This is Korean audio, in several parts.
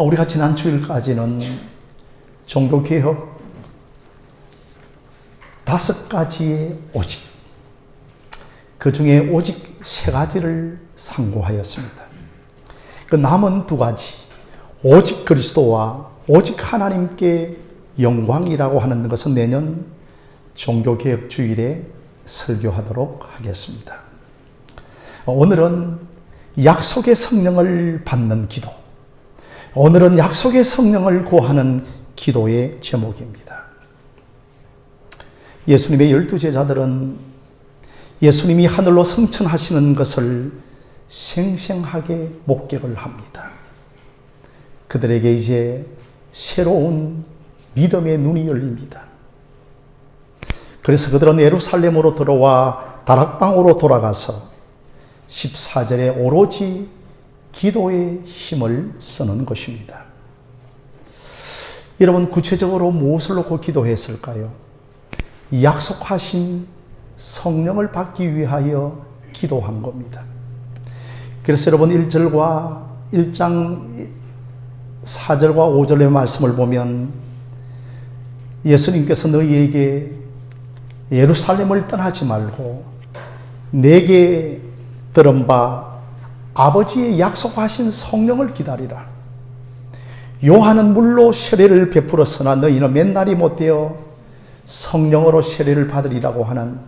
우리가 지난 주일까지는 종교개혁 5가지의 오직, 그 중에 오직 3가지를 상고하였습니다. 그 남은 2가지, 오직 그리스도와 오직 하나님께 영광이라고 하는 것은 내년 종교개혁 주일에 설교하도록 하겠습니다. 오늘은 약속의 성령을 받는 기도, 오늘은 약속의 성령을 구하는 기도의 제목입니다. 예수님의 12제자들은 예수님이 하늘로 승천하시는 것을 생생하게 목격을 합니다. 그들에게 이제 새로운 믿음의 눈이 열립니다. 그래서 그들은 예루살렘으로 들어와 다락방으로 돌아가서 14절에 오로지 기도의 힘을 쓰는 것입니다. 여러분, 구체적으로 무엇을 놓고 기도했을까요? 약속하신 성령을 받기 위하여 기도한 겁니다. 그래서 여러분 1장 4절과 5절의 말씀을 보면 예수님께서 너희에게 예루살렘을 떠나지 말고 내게 들은 바 아버지의 약속하신 성령을 기다리라. 요한은 물로 세례를 베풀었으나 너희는 맨날이 못되어 성령으로 세례를 받으리라고 하는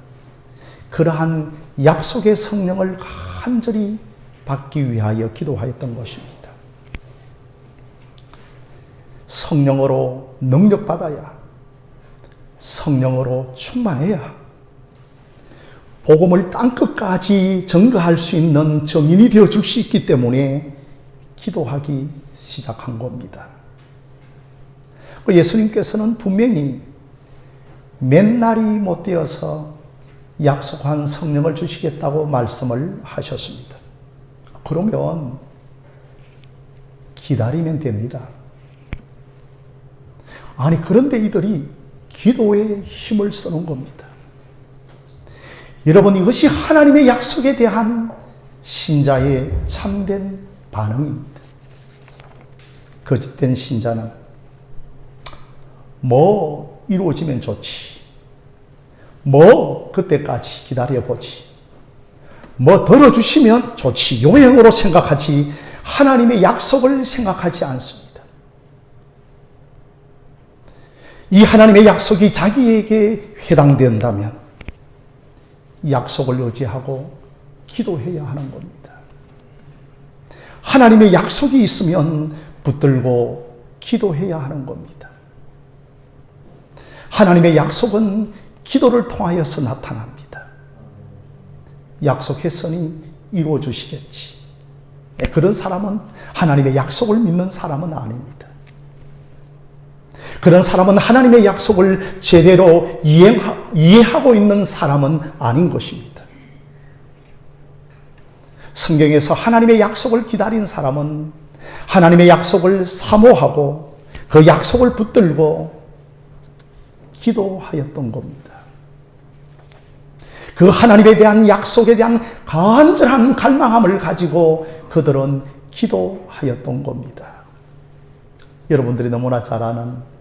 그러한 약속의 성령을 간절히 받기 위하여 기도하였던 것입니다. 성령으로 능력받아야, 성령으로 충만해야 복음을 땅끝까지 전가할 수 있는 증인이 되어줄 수 있기 때문에 기도하기 시작한 겁니다. 예수님께서는 분명히 맨날이 못되어서 약속한 성령을 주시겠다고 말씀을 하셨습니다. 그러면 기다리면 됩니다. 아니, 그런데 이들이 기도에 힘을 쓰는 겁니다. 여러분, 이것이 하나님의 약속에 대한 신자의 참된 반응입니다. 거짓된 신자는 뭐 이루어지면 좋지, 뭐 그때까지 기다려보지, 뭐 들어주시면 좋지, 요행으로 생각하지 하나님의 약속을 생각하지 않습니다. 이 하나님의 약속이 자기에게 해당된다면 약속을 의지하고 기도해야 하는 겁니다. 하나님의 약속이 있으면 붙들고 기도해야 하는 겁니다. 하나님의 약속은 기도를 통하여서 나타납니다. 약속했으니 이루어 주시겠지. 그런 사람은 하나님의 약속을 믿는 사람은 아닙니다. 그런 사람은 하나님의 약속을 제대로 이해하고 있는 사람은 아닌 것입니다. 성경에서 하나님의 약속을 기다린 사람은 하나님의 약속을 사모하고 그 약속을 붙들고 기도하였던 겁니다. 그 하나님에 대한 약속에 대한 간절한 갈망함을 가지고 그들은 기도하였던 겁니다. 여러분들이 너무나 잘 아는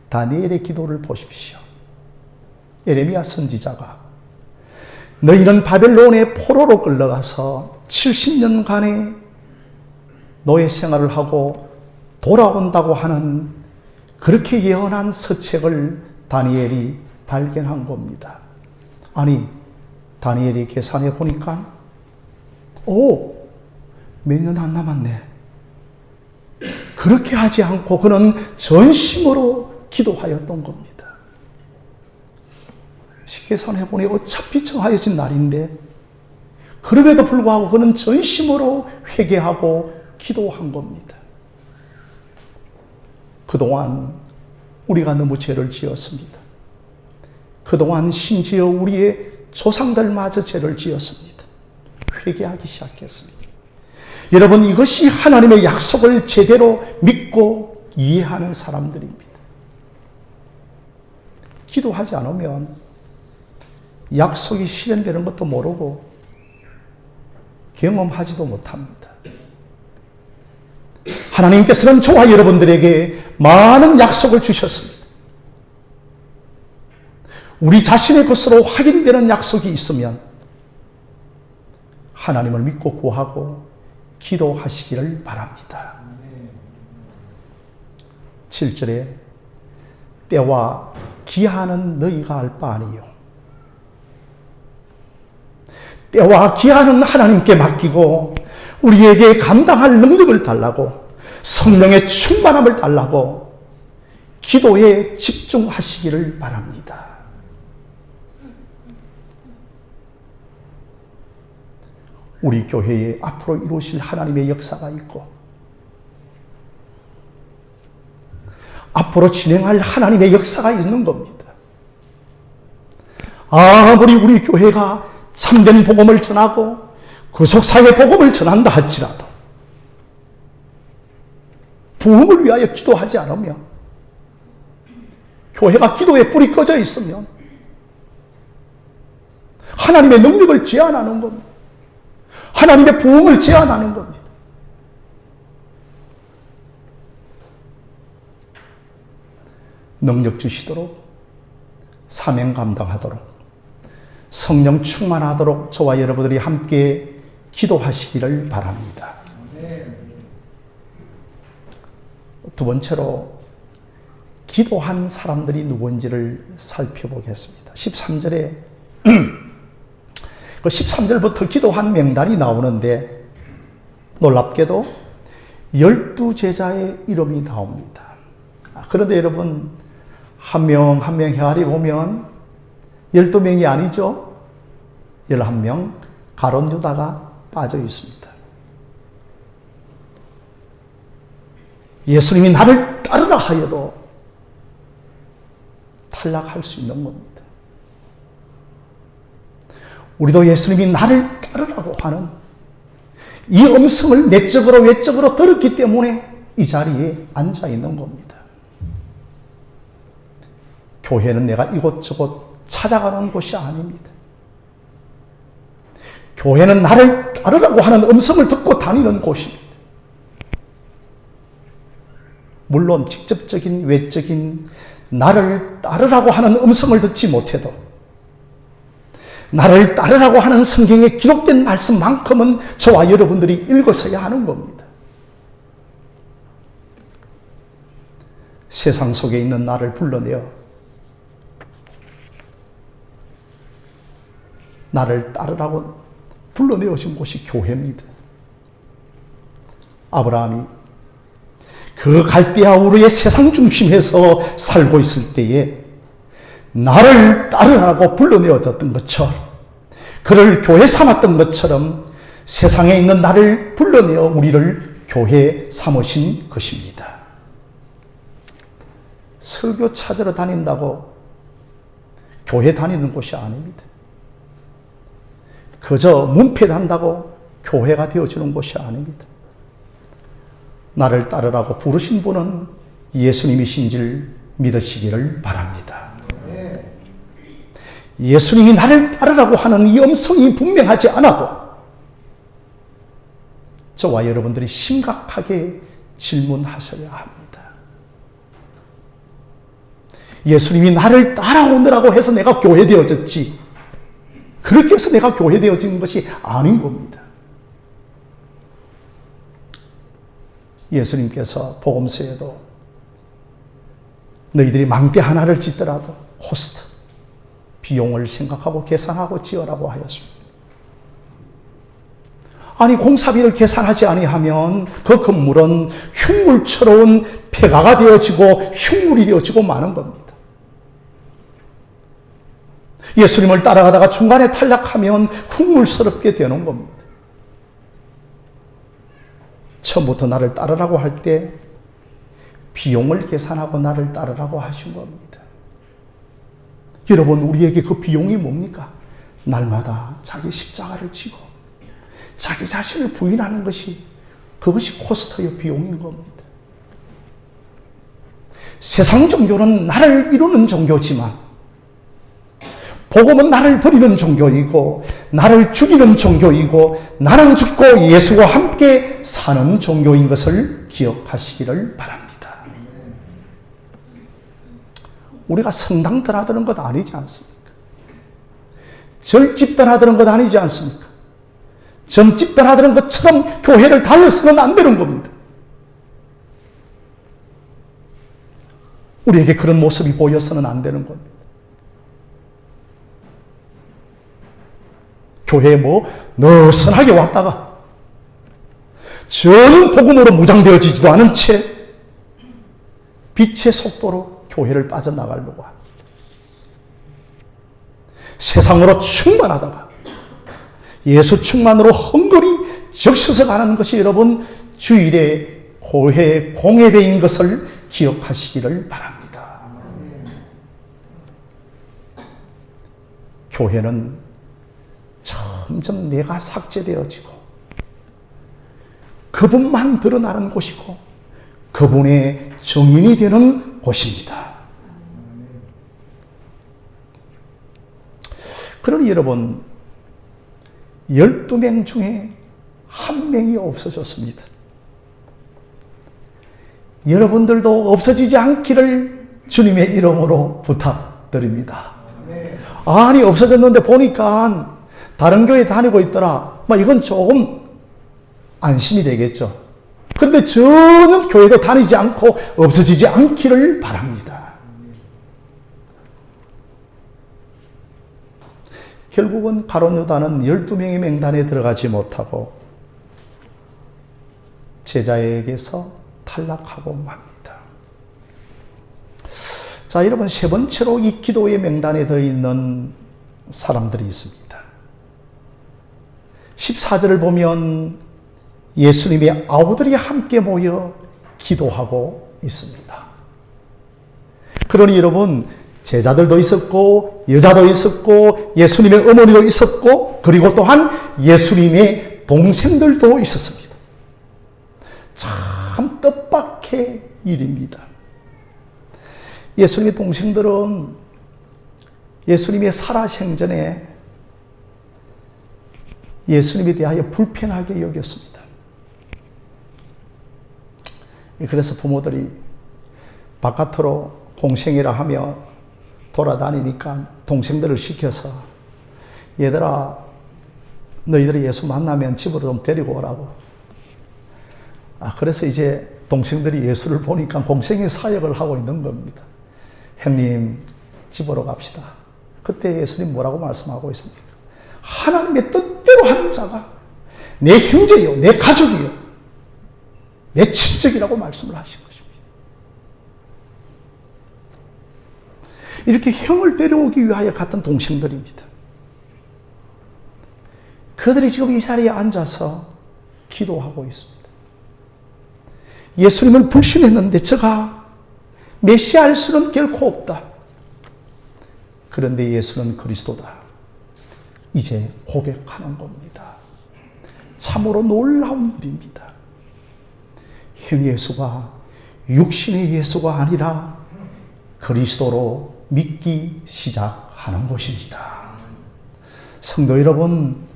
다니엘의 기도를 보십시오. 예레미야 선지자가 너희는 바벨론의 포로로 끌려가서 70년간의 노예 생활을 하고 돌아온다고 하는 그렇게 예언한 서책을 다니엘이 발견한 겁니다. 아니, 다니엘이 계산해 보니까 몇 년 안 남았네. 그렇게 하지 않고 그는 전심으로 기도하였던 겁니다. 계산해 보니 어차피 정하여진 날인데 그럼에도 불구하고 그는 전심으로 회개하고 기도한 겁니다. 그동안 우리가 너무 죄를 지었습니다. 그동안 심지어 우리의 조상들마저 죄를 지었습니다. 회개하기 시작했습니다. 여러분, 이것이 하나님의 약속을 제대로 믿고 이해하는 사람들입니다. 기도하지 않으면 약속이 실현되는 것도 모르고 경험하지도 못합니다. 하나님께서는 저와 여러분들에게 많은 약속을 주셨습니다. 우리 자신의 것으로 확인되는 약속이 있으면 하나님을 믿고 구하고 기도하시기를 바랍니다. 7절에 때와 기한은 너희가 알 바 아니요. 때와 기한은 하나님께 맡기고 우리에게 감당할 능력을 달라고, 성령의 충만함을 달라고 기도에 집중하시기를 바랍니다. 우리 교회에 앞으로 이루실 하나님의 역사가 있고 앞으로 진행할 하나님의 역사가 있는 겁니다. 아무리 우리 교회가 참된 복음을 전하고 구속사의 복음을 전한다 할지라도 부흥을 위하여 기도하지 않으면, 교회가 기도에 불이 꺼져 있으면 하나님의 능력을 제한하는 겁니다. 하나님의 부흥을 제한하는 겁니다. 능력 주시도록, 사명 감당하도록, 성령 충만하도록 저와 여러분들이 함께 기도하시기를 바랍니다. 두 번째로 기도한 사람들이 누구인지를 살펴보겠습니다. 13절에 그 13절부터 기도한 명단이 나오는데 놀랍게도 12제자의 이름이 나옵니다. 그런데 여러분, 한 명 한 명 헤아리 보면 12명이 아니죠. 11명 가룟 유다가 빠져 있습니다. 예수님이 나를 따르라 하여도 탈락할 수 있는 겁니다. 우리도 예수님이 나를 따르라고 하는 이 음성을 내적으로 외적으로 들었기 때문에 이 자리에 앉아 있는 겁니다. 교회는 내가 이곳저곳 찾아가는 곳이 아닙니다. 교회는 나를 따르라고 하는 음성을 듣고 다니는 곳입니다. 물론 직접적인 외적인 나를 따르라고 하는 음성을 듣지 못해도 나를 따르라고 하는 성경에 기록된 말씀만큼은 저와 여러분들이 읽어서야 하는 겁니다. 세상 속에 있는 나를 불러내어 나를 따르라고 불러내어진 곳이 교회입니다. 아브라함이 그 갈대아 우르의 세상 중심에서 살고 있을 때에 나를 따르라고 불러내어졌던 것처럼, 그를 교회 삼았던 것처럼 세상에 있는 나를 불러내어 우리를 교회 삼으신 것입니다. 설교 찾으러 다닌다고 교회 다니는 곳이 아닙니다. 그저 문패단다고 교회가 되어지는 곳이 아닙니다. 나를 따르라고 부르신 분은 예수님이신 줄 믿으시기를 바랍니다. 예수님이 나를 따르라고 하는 이 음성이 분명하지 않아도 저와 여러분들이 심각하게 질문하셔야 합니다. 예수님이 나를 따라오느라고 해서 내가 교회 되어졌지, 그렇게 해서 내가 교회 되어진 것이 아닌 겁니다. 예수님께서 복음서에도 너희들이 망대 하나를 짓더라도 코스트, 비용을 생각하고 계산하고 지으라고 하였습니다. 아니, 공사비를 계산하지 아니하면 그 건물은 흉물처럼 폐가가 되어지고 흉물이 되어지고 마는 겁니다. 예수님을 따라가다가 중간에 탈락하면 흉물스럽게 되는 겁니다. 처음부터 나를 따르라고 할 때 비용을 계산하고 나를 따르라고 하신 겁니다. 여러분, 우리에게 그 비용이 뭡니까? 날마다 자기 십자가를 지고 자기 자신을 부인하는 것이, 그것이 코스터의 비용인 겁니다. 세상 종교는 나를 이루는 종교지만 복음은 나를 버리는 종교이고 나를 죽이는 종교이고 나는 죽고 예수와 함께 사는 종교인 것을 기억하시기를 바랍니다. 우리가 성당 떠나드는 것 아니지 않습니까? 절집 떠나드는 것 아니지 않습니까? 점집 떠나드는 것처럼 교회를 달려서는 안 되는 겁니다. 우리에게 그런 모습이 보여서는 안 되는 겁니다. 교회에 느슨하게 왔다가 전혀 복음으로 무장되어지지도 않은 채 빛의 속도로 교회를 빠져나가려고 합니다. 세상으로 충만하다가 예수 충만으로 헝거리 적셔서 가는 것이 여러분 주일의 교회의 공예배인 것을 기억하시기를 바랍니다. 교회는 점점 내가 삭제되어지고 그분만 드러나는 곳이고 그분의 정인이 되는 곳입니다. 그러니 여러분 12명 중에 한 명이 없어졌습니다. 여러분들도 없어지지 않기를 주님의 이름으로 부탁드립니다. 아니 없어졌는데 보니까 다른 교회 다니고 있더라. 이건 조금 안심이 되겠죠. 그런데 저는 교회도 다니지 않고 없어지지 않기를 바랍니다. 결국은 가룟 유다는 12명의 명단에 들어가지 못하고 제자에게서 탈락하고 맙니다. 자, 여러분 세 번째로 이 기도의 명단에 들어있는 사람들이 있습니다. 14절을 보면 예수님의 아우들이 함께 모여 기도하고 있습니다. 그러니 여러분 제자들도 있었고 여자도 있었고 예수님의 어머니도 있었고 그리고 또한 예수님의 동생들도 있었습니다. 참 뜻밖의 일입니다. 예수님의 동생들은 예수님의 살아생전에 예수님에 대하여 불편하게 여겼습니다. 그래서 부모들이 바깥으로 공생이라 하며 돌아다니니까 동생들을 시켜서 얘들아 너희들이 예수 만나면 집으로 좀 데리고 오라고. 그래서 이제 동생들이 예수를 보니까 공생의 사역을 하고 있는 겁니다. 형님 집으로 갑시다. 그때 예수님 뭐라고 말씀하고 있습니까? 하나님의 뜻대로 하는 자가 내 형제요, 내 가족이요, 내 친척이라고 말씀을 하신 것입니다. 이렇게 형을 데려오기 위하여 갔던 동생들입니다. 그들이 지금 이 자리에 앉아서 기도하고 있습니다. 예수님을 불신했는데 저가 메시아일 수는 결코 없다. 그런데 예수는 그리스도다. 이제 고백하는 겁니다. 참으로 놀라운 일입니다. 형 예수가 육신의 예수가 아니라 그리스도로 믿기 시작하는 것입니다. 성도 여러분,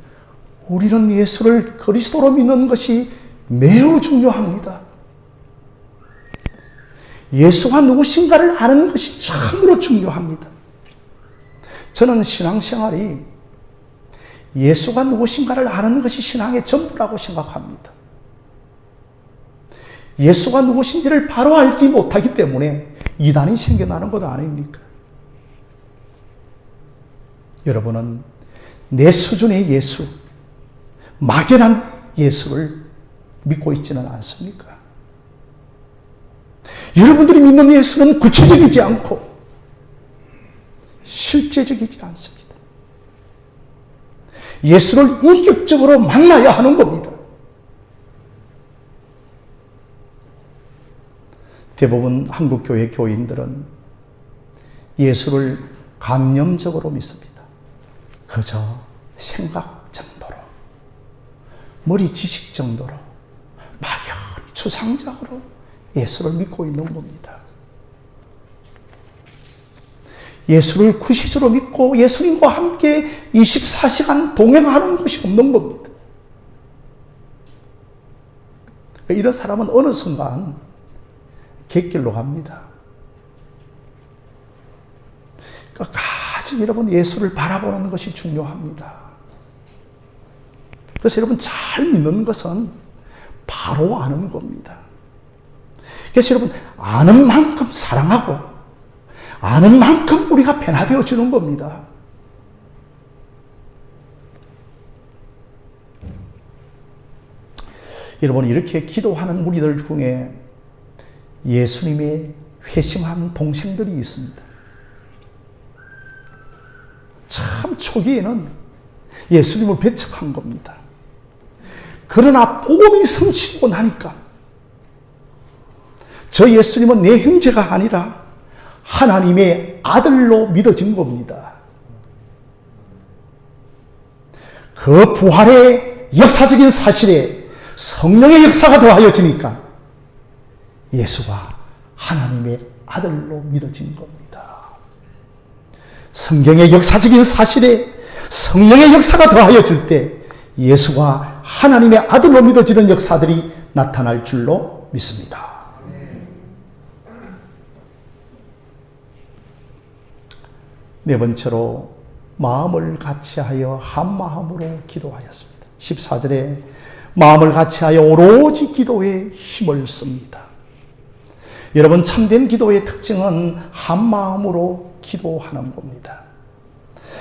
우리는 예수를 그리스도로 믿는 것이 매우 중요합니다. 예수가 누구신가를 아는 것이 참으로 중요합니다. 저는 신앙생활이 예수가 누구신가를 아는 것이 신앙의 전부라고 생각합니다. 예수가 누구신지를 바로 알지 못하기 때문에 이단이 생겨나는 것 아닙니까? 여러분은 내 수준의 예수, 막연한 예수를 믿고 있지는 않습니까? 여러분들이 믿는 예수는 구체적이지 않고 실제적이지 않습니다. 예수를 인격적으로 만나야 하는 겁니다. 대부분 한국교회 교인들은 예수를 관념적으로 믿습니다. 그저 생각 정도로, 머리 지식 정도로, 막연히 추상적으로 예수를 믿고 있는 겁니다. 예수를 구세주로 믿고 예수님과 함께 24시간 동행하는 것이 없는 겁니다. 이런 사람은 어느 순간 객길로 갑니다. 끝까지 여러분 예수를 바라보는 것이 중요합니다. 그래서 여러분 잘 믿는 것은 바로 아는 겁니다. 그래서 여러분 아는 만큼 사랑하고 아는 만큼 우리가 변화되어 주는 겁니다. 여러분 이렇게 기도하는 우리들 중에 예수님의 회심한 동생들이 있습니다. 참 초기에는 예수님을 배척한 겁니다. 그러나 복음이 성취되고 나니까 저 예수님은 내 형제가 아니라 하나님의 아들로 믿어진 겁니다. 그 부활의 역사적인 사실에 성령의 역사가 더하여지니까 예수가 하나님의 아들로 믿어진 겁니다. 성경의 역사적인 사실에 성령의 역사가 더하여질 때 예수가 하나님의 아들로 믿어지는 역사들이 나타날 줄로 믿습니다. 네 번째로 마음을 같이하여 한 마음으로 기도하였습니다. 14절에 마음을 같이하여 오로지 기도에 힘을 씁니다. 여러분 참된 기도의 특징은 한 마음으로 기도하는 겁니다.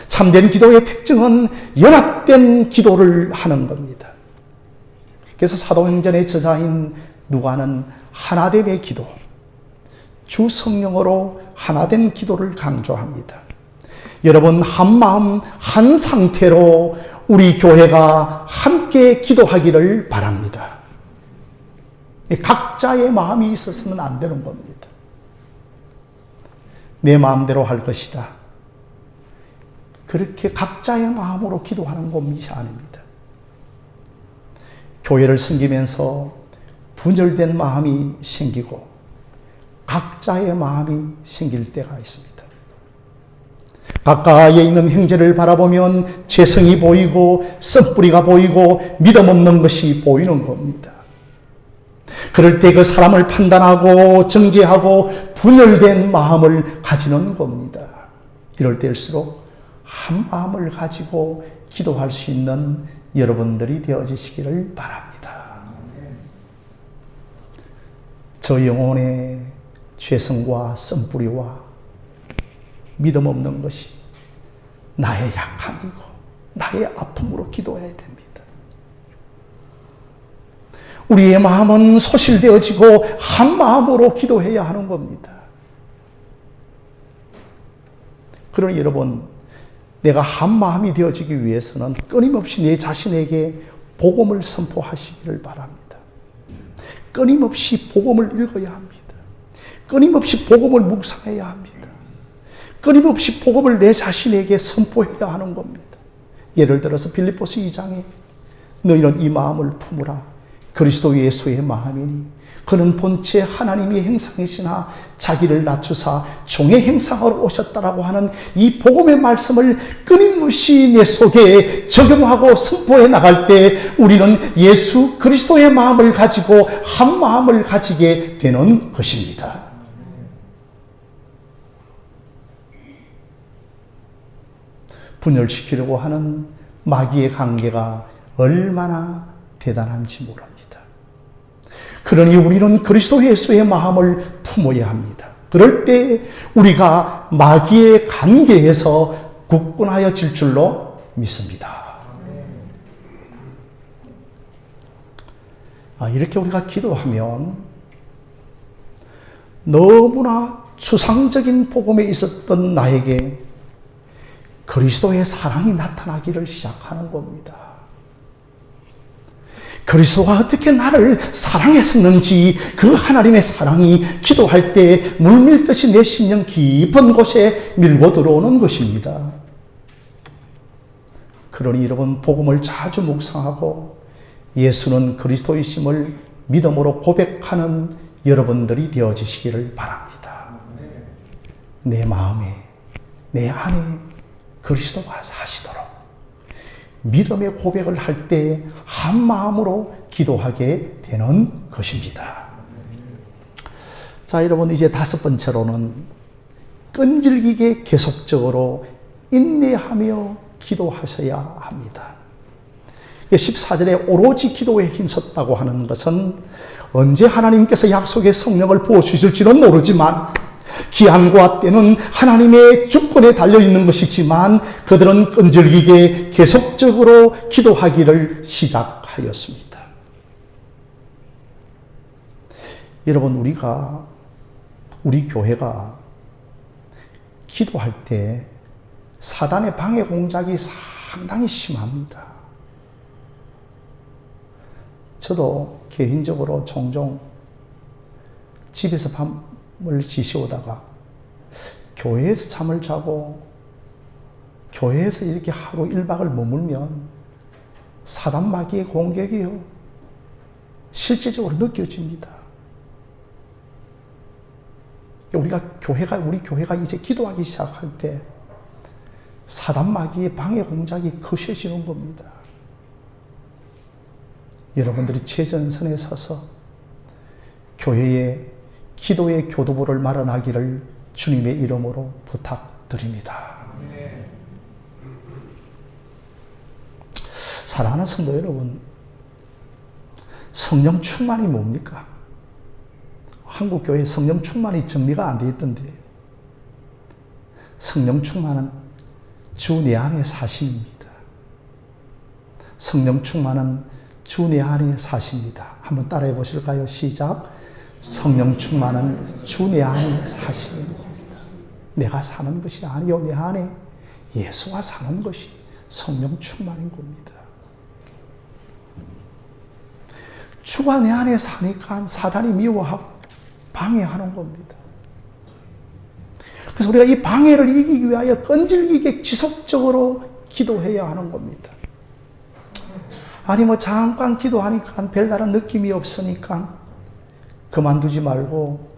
참된 기도의 특징은 연합된 기도를 하는 겁니다. 그래서 사도행전의 저자인 누가는 하나됨의 기도, 주 성령으로 하나된 기도를 강조합니다. 여러분 한 마음 한 상태로 우리 교회가 함께 기도하기를 바랍니다. 각자의 마음이 있어서는 안 되는 겁니다. 내 마음대로 할 것이다. 그렇게 각자의 마음으로 기도하는 것이 아닙니다. 교회를 섬기면서 분열된 마음이 생기고 각자의 마음이 생길 때가 있습니다. 가까이에 있는 형제를 바라보면 죄성이 보이고 썩뿌리가 보이고 믿음 없는 것이 보이는 겁니다. 그럴 때 그 사람을 판단하고 정죄하고 분열된 마음을 가지는 겁니다. 이럴 때일수록 한 마음을 가지고 기도할 수 있는 여러분들이 되어지시기를 바랍니다. 저 영혼의 죄성과 썩뿌리와 믿음 없는 것이 나의 약함이고 나의 아픔으로 기도해야 됩니다. 우리의 마음은 소실되어지고 한 마음으로 기도해야 하는 겁니다. 그러니 여러분, 내가 한 마음이 되어지기 위해서는 끊임없이 내 자신에게 복음을 선포하시기를 바랍니다. 끊임없이 복음을 읽어야 합니다. 끊임없이 복음을 묵상해야 합니다. 끊임없이 복음을 내 자신에게 선포해야 하는 겁니다. 예를 들어서 빌립보서 2장에 너희는 이 마음을 품으라. 그리스도 예수의 마음이니 그는 본체 하나님의 형상이시나 자기를 낮추사 종의 형상으로 오셨다라고 하는 이 복음의 말씀을 끊임없이 내 속에 적용하고 선포해 나갈 때 우리는 예수 그리스도의 마음을 가지고 한 마음을 가지게 되는 것입니다. 분열시키려고 하는 마귀의 관계가 얼마나 대단한지 모릅니다. 그러니 우리는 그리스도 예수의 마음을 품어야 합니다. 그럴 때 우리가 마귀의 관계에서 굳건하여질 줄로 믿습니다. 이렇게 우리가 기도하면 너무나 추상적인 복음에 있었던 나에게 그리스도의 사랑이 나타나기를 시작하는 겁니다. 그리스도가 어떻게 나를 사랑했었는지 그 하나님의 사랑이 기도할 때 물밀듯이 내 심령 깊은 곳에 밀고 들어오는 것입니다. 그러니 여러분 복음을 자주 묵상하고 예수는 그리스도이심을 믿음으로 고백하는 여러분들이 되어지시기를 바랍니다. 내 마음에 내 안에 그리스도가 사시도록 믿음의 고백을 할 때 한 마음으로 기도하게 되는 것입니다. 자, 여러분, 이제 다섯 번째로는 끈질기게 계속적으로 인내하며 기도하셔야 합니다. 14절에 오로지 기도에 힘썼다고 하는 것은 언제 하나님께서 약속의 성령을 부어주실지는 모르지만 기한과 때는 하나님의 주권에 달려있는 것이지만 그들은 끈질기게 계속적으로 기도하기를 시작하였습니다. 여러분, 우리 교회가 기도할 때 사단의 방해 공작이 상당히 심합니다. 저도 개인적으로 종종 집에서 밤을 지새우다가 교회에서 잠을 자고 교회에서 이렇게 하루 1박을 머물면 사단 마귀의 공격이요 실제적으로 느껴집니다. 우리 교회가 이제 기도하기 시작할 때 사단 마귀의 방해 공작이 거세지는 겁니다. 여러분들이 최전선에 서서 교회의 기도의 교두보를 마련하기를 주님의 이름으로 부탁드립니다. 사랑하는 성도 여러분, 성령 충만이 뭡니까? 한국교회 성령 충만이 정리가 안 돼 있던데, 성령 충만은 주 내 안에 사심입니다. 성령 충만은 주 내 안에 사십니다. 한번 따라해 보실까요? 시작. 성령 충만은 주 내 안에 사십니다. 내가 사는 것이 아니요, 내 안에 예수가 사는 것이 성령 충만인 겁니다. 주가 내 안에 사니까 사단이 미워하고 방해하는 겁니다. 그래서 우리가 이 방해를 이기기 위하여 끈질기게 지속적으로 기도해야 하는 겁니다. 아니 잠깐 기도하니까 별다른 느낌이 없으니까 그만두지 말고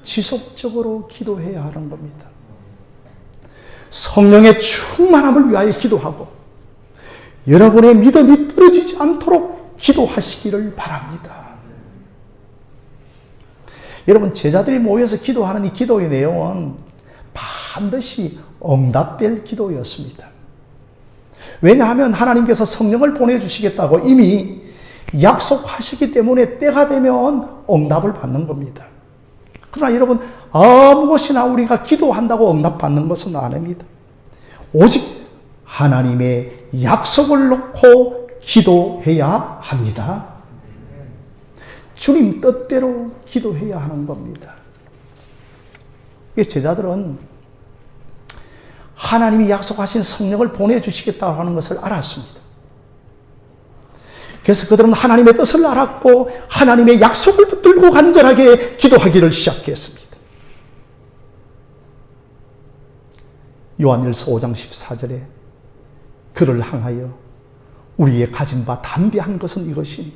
지속적으로 기도해야 하는 겁니다. 성령의 충만함을 위하여 기도하고 여러분의 믿음이 떨어지지 않도록 기도하시기를 바랍니다. 여러분, 제자들이 모여서 기도하는 이 기도의 내용은 반드시 응답될 기도였습니다. 왜냐하면 하나님께서 성령을 보내주시겠다고 이미 약속하시기 때문에 때가 되면 응답을 받는 겁니다. 그러나 여러분, 아무 것이나 우리가 기도한다고 응답받는 것은 아닙니다. 오직 하나님의 약속을 놓고 기도해야 합니다. 주님 뜻대로 기도해야 하는 겁니다. 제자들은 하나님이 약속하신 성령을 보내주시겠다고 하는 것을 알았습니다. 그래서 그들은 하나님의 뜻을 알았고 하나님의 약속을 붙들고 간절하게 기도하기를 시작했습니다. 요한일서 5장 14절에 그를 향하여 우리의 가진 바 담대한 것은 이것이니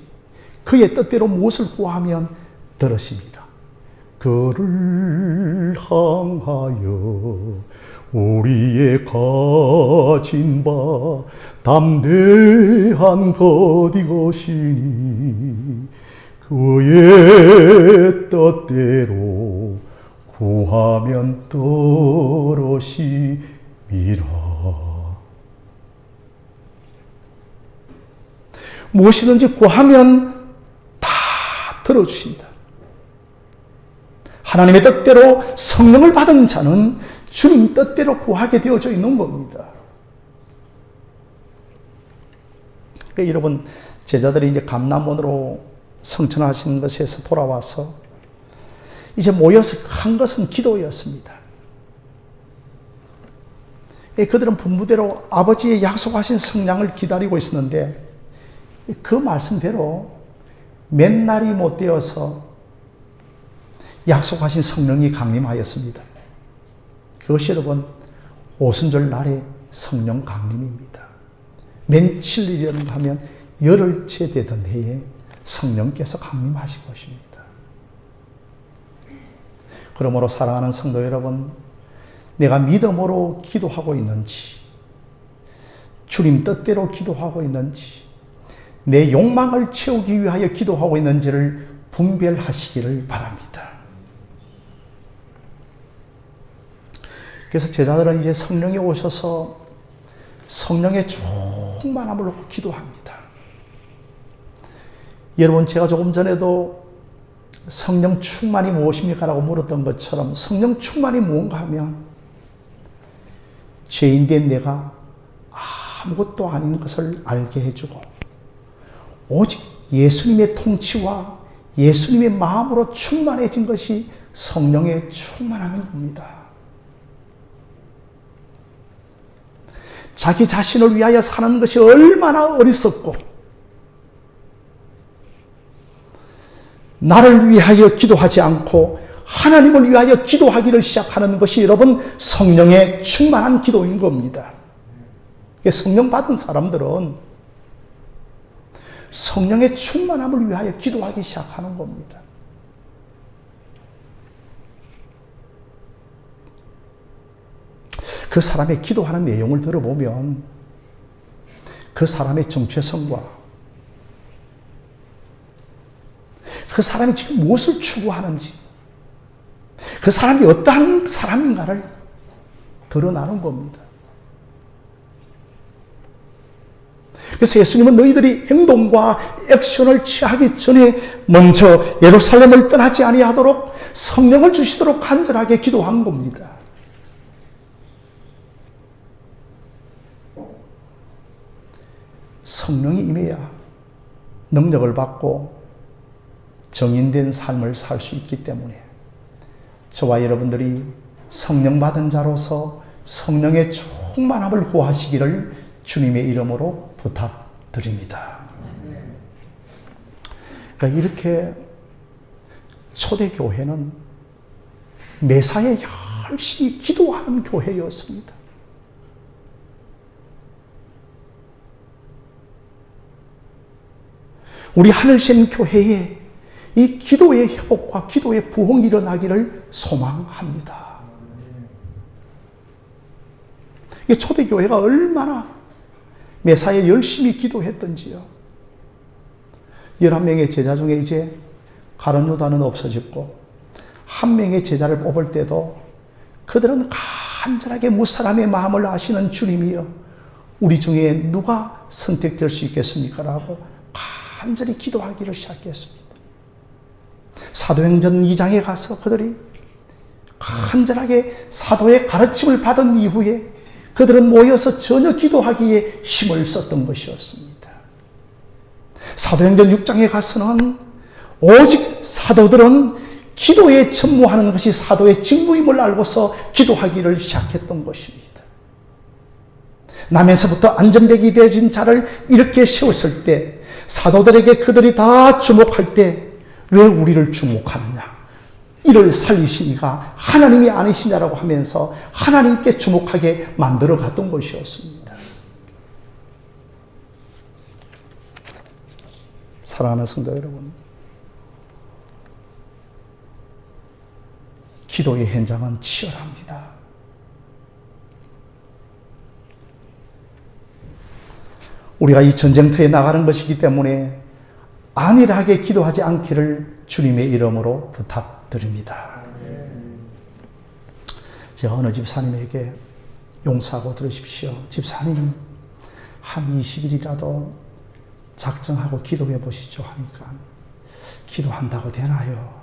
그의 뜻대로 무엇을 구하면 들으심이라. 그를 향하여 우리의 가진 바 담대한 것 이것이니 그의 뜻대로 구하면 들으심이라. 무엇이든지 구하면 다 들어주신다. 하나님의 뜻대로 성령을 받은 자는 주님 뜻대로 구하게 되어져 있는 겁니다. 그러니까 여러분, 제자들이 이제 감람원으로 성천하신 것에서 돌아와서 이제 모여서 한 것은 기도였습니다. 그들은 분부대로 아버지의 약속하신 성령을 기다리고 있었는데 그 말씀대로 몇 날이 못 되어서 약속하신 성령이 강림하였습니다. 그것이 여러분 오순절 날의 성령 강림입니다. 며칠이라는 하면 열흘째 되던 해에 성령께서 강림하신 것입니다. 그러므로 사랑하는 성도 여러분, 내가 믿음으로 기도하고 있는지, 주님 뜻대로 기도하고 있는지, 내 욕망을 채우기 위하여 기도하고 있는지를 분별하시기를 바랍니다. 그래서 제자들은 이제 성령이 오셔서 성령의 충만함을 놓고 기도합니다. 여러분, 제가 조금 전에도 성령 충만이 무엇입니까? 라고 물었던 것처럼 성령 충만이 무언가 하면 죄인된 내가 아무것도 아닌 것을 알게 해주고 오직 예수님의 통치와 예수님의 마음으로 충만해진 것이 성령의 충만함인 겁니다. 자기 자신을 위하여 사는 것이 얼마나 어리석고 나를 위하여 기도하지 않고 하나님을 위하여 기도하기를 시작하는 것이 여러분 성령의 충만한 기도인 겁니다. 성령 받은 사람들은 성령의 충만함을 위하여 기도하기 시작하는 겁니다. 그 사람의 기도하는 내용을 들어보면 그 사람의 정체성과 그 사람이 지금 무엇을 추구하는지 그 사람이 어떠한 사람인가를 드러나는 겁니다. 그래서 예수님은 너희들이 행동과 액션을 취하기 전에 먼저 예루살렘을 떠나지 아니하도록 성령을 주시도록 간절하게 기도한 겁니다. 성령이 임해야 능력을 받고 정인된 삶을 살 수 있기 때문에 저와 여러분들이 성령 받은 자로서 성령의 충만함을 구하시기를 주님의 이름으로 부탁드립니다. 그러니까 이렇게 초대교회는 매사에 열심히 기도하는 교회였습니다. 우리 하늘신 교회에 이 기도의 회복과 기도의 부흥이 일어나기를 소망합니다. 이 초대교회가 얼마나 매사에 열심히 기도했던지요. 11명의 제자 중에 이제 가룟 유다는 없어졌고 한 명의 제자를 뽑을 때도 그들은 간절하게 무사람의 마음을 아시는 주님이여 우리 중에 누가 선택될 수 있겠습니까? 라고 간절히 기도하기를 시작했습니다. 사도행전 2장에 가서 그들이 간절하게 사도의 가르침을 받은 이후에 그들은 모여서 전혀 기도하기에 힘을 썼던 것이었습니다. 사도행전 6장에 가서는 오직 사도들은 기도에 전무하는 것이 사도의 직무임을 알고서 기도하기를 시작했던 것입니다. 남에서부터 안전벨이 되어진 자를 이렇게 세웠을 때 사도들에게 그들이 다 주목할 때 왜 우리를 주목하느냐? 이를 살리시니가 하나님이 아니시냐라고 하면서 하나님께 주목하게 만들어 갔던 것이었습니다. 사랑하는 성도 여러분, 기도의 현장은 치열합니다. 우리가 이 전쟁터에 나가는 것이기 때문에 안일하게 기도하지 않기를 주님의 이름으로 부탁드립니다. 제가 어느 집사님에게 용서하고 들으십시오. 집사님, 한 20일이라도 작정하고 기도해 보시죠 하니까 기도한다고 되나요?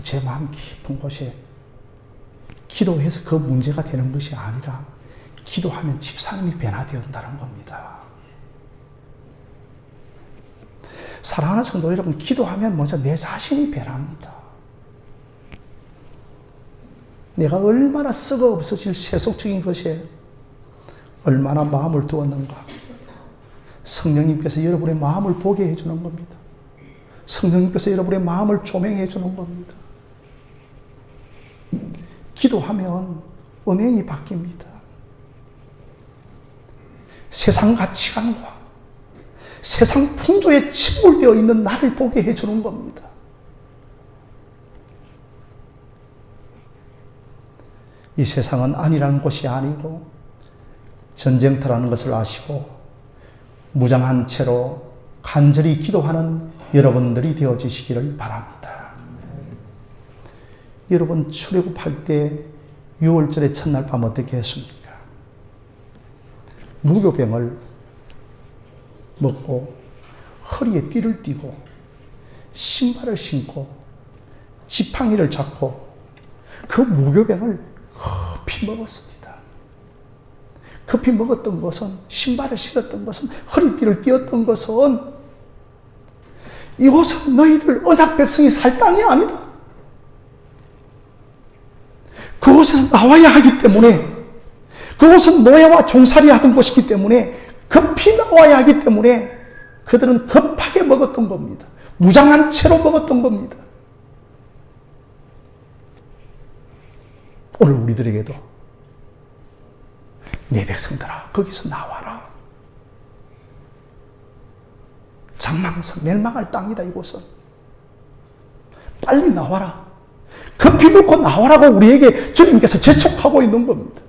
제 마음 깊은 곳에 기도해서 그 문제가 되는 것이 아니라 기도하면 집사님이 변화되었다는 겁니다. 사랑하는 성도 여러분, 기도하면 먼저 내 자신이 변합니다. 내가 얼마나 썩어 없어질 세속적인 것에 얼마나 마음을 두었는가. 성령님께서 여러분의 마음을 보게 해주는 겁니다. 성령님께서 여러분의 마음을 조명해 주는 겁니다. 기도하면 은행이 바뀝니다. 세상 가치관과 세상 풍조에 침몰되어 있는 나를 보게 해주는 겁니다. 이 세상은 아니라는 곳이 아니고 전쟁터라는 것을 아시고 무장한 채로 간절히 기도하는 여러분들이 되어지시기를 바랍니다. 여러분 출애굽할 때 6월절의 첫날 밤 어떻게 했습니까? 무교병을 먹고 허리에 띠를 띠고 신발을 신고 지팡이를 잡고 그 무교병을 급히 먹었습니다. 급히 먹었던 것은, 신발을 신었던 것은, 허리띠를 띄었던 것은 이곳은 너희들 언약 백성이 살 땅이 아니다. 그곳에서 나와야 하기 때문에, 그곳은 노예와 종살이 하던 곳이기 때문에 급히 나와야 하기 때문에 그들은 급하게 먹었던 겁니다. 무장한 채로 먹었던 겁니다. 오늘 우리들에게도 내 백성들아 거기서 나와라. 장망성 멸망할 땅이다. 이곳은 빨리 나와라. 급히 먹고 나와라고 우리에게 주님께서 재촉하고 있는 겁니다.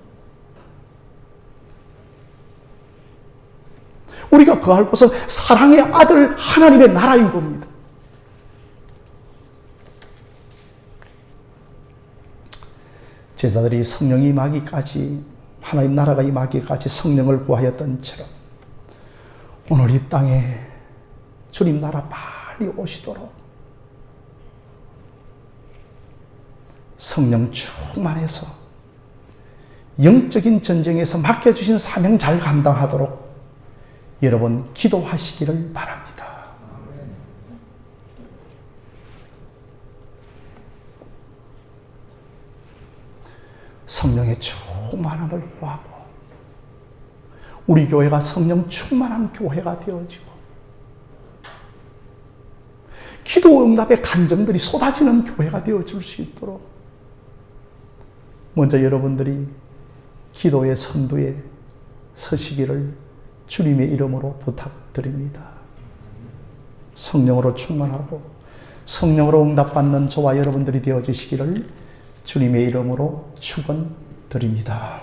우리가 거할 곳은 사랑의 아들 하나님의 나라인 겁니다. 제자들이 성령이 임하기까지, 하나님 나라가 임하기까지 성령을 구하였던 처럼 오늘 이 땅에 주님 나라 빨리 오시도록 성령 충만해서 영적인 전쟁에서 맡겨주신 사명 잘 감당하도록 여러분 기도하시기를 바랍니다. 성령의 충만함을 구하고 우리 교회가 성령 충만한 교회가 되어지고 기도 응답의 간정들이 쏟아지는 교회가 되어질 수 있도록 먼저 여러분들이 기도의 선두에 서시기를 주님의 이름으로 부탁드립니다. 성령으로 충만하고 성령으로 응답받는 저와 여러분들이 되어지시기를 주님의 이름으로 축원드립니다.